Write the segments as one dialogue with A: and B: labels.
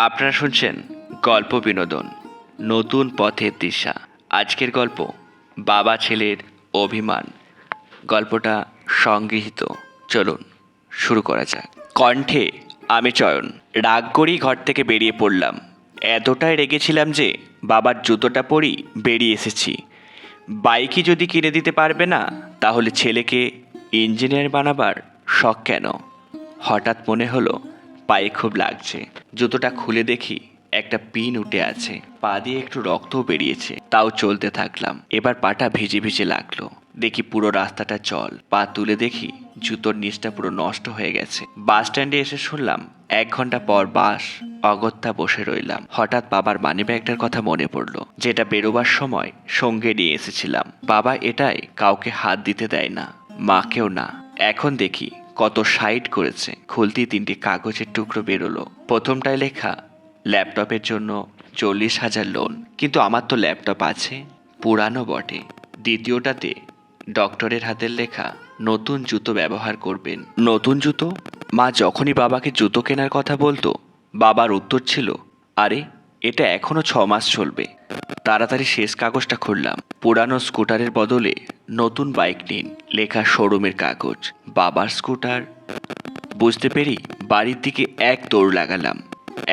A: আপনারা শুনছেন গল্প বিনোদন নতুন পথের দিশা। আজকের গল্প বাবা ছেলের অভিমান। গল্পটা সংগৃহীত। চলুন শুরু করা যাক। কণ্ঠে আমি চয়ন। রাগ করেই ঘর থেকে বেরিয়ে পড়লাম। এতটাই রেগেছিলাম যে বাবার জুতোটা পরেই বেরিয়ে এসেছি। বাইকই যদি কিনে দিতে পারবে না, তাহলে ছেলেকে ইঞ্জিনিয়ার বানাবার শখ কেন? হঠাৎ মনে হলো পায়ে খুব লাগছে। জুতোটা খুলে দেখি একটা পিন উঠে আছে, পা দিয়ে একটু রক্তও বেরিয়েছে। তাও চলতে থাকলাম। এবার পাটা ভিজে ভিজে লাগলো। দেখি পুরো রাস্তাটা জল। পা তুলে দেখি জুতোর নিচটা পুরো নষ্ট হয়ে গেছে। বাস স্ট্যান্ডে এসে শুনলাম 1 ঘন্টা পর বাস। অগত্যা বসে রইলাম। হঠাৎ বাবার মানিব্যাগটার কথা মনে পড়লো, যেটা বেরোবার সময় সঙ্গে নিয়ে এসেছিলাম। বাবা এটাই কাউকে হাত দিতে দেয় না, মাকেও না। এখন দেখি কত সাইড করেছে। খুলতেই 3টি কাগজের টুকরো বেরোলো। প্রথমটায় লেখা ল্যাপটপের জন্য 40,000 লোন। কিন্তু আমার তো ল্যাপটপ আছে, পুরানো বটে। দ্বিতীয়টাতে ডক্টরের হাতের লেখা নতুন জুতো ব্যবহার করবেন। নতুন জুতো? মা যখনই বাবাকে জুতো কেনার কথা বলতো, বাবার উত্তর ছিল, আরে এটা এখনো 6 মাস চলবে। তাড়াতাড়ি শেষ কাগজটা খুললাম। পুরানো স্কুটারের বদলে নতুন বাইক নিন লেখা শোরুমের কাগজ। বাবার স্কুটার। বুঝতে পেরেই বাড়ির দিকে এক দৌড় লাগালাম।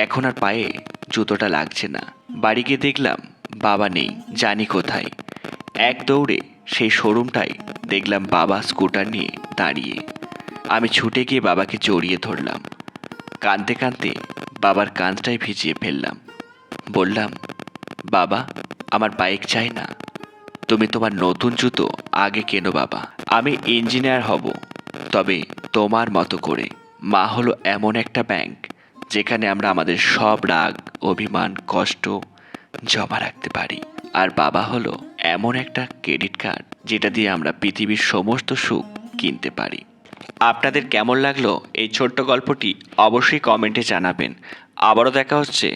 A: এখন আর পায়ে জুতোটা লাগছে না। বাড়ি গিয়ে দেখলাম বাবা নেই, জানি কোথায়। এক দৌড়ে সেই শোরুমটাই দেখলাম বাবা স্কুটার নিয়ে দাঁড়িয়ে। আমি ছুটে গিয়ে বাবাকে জড়িয়ে ধরলাম। কাঁদতে কাঁদতে বাবার কাঁধটাই ভিজিয়ে ফেললাম। বললাম, বাবা, আমার বাইক চাই না, তুমি তোমার নতুন জুতো আগে কেনো বাবা। আমি ইঞ্জিনিয়ার হব, তবে তোমার মতো করে। মা হলো এমন একটা ব্যাংক, যেখানে আমরা আমাদের সব রাগ, অভিমান, কষ্ট জমা রাখতে পারি। আর বাবা হলো এমন একটা ক্রেডিট কার্ড, যেটা দিয়ে আমরা পৃথিবীর সমস্ত সুখ কিনতে পারি। আপনাদের কেমন লাগলো এই ছোট্ট গল্পটি অবশ্যই কমেন্টে জানাবেন। আবারও দেখা হচ্ছে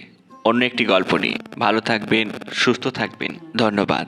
A: অন্য একটি গল্প নিয়ে। ভালো থাকবেন, সুস্থ থাকবেন। ধন্যবাদ।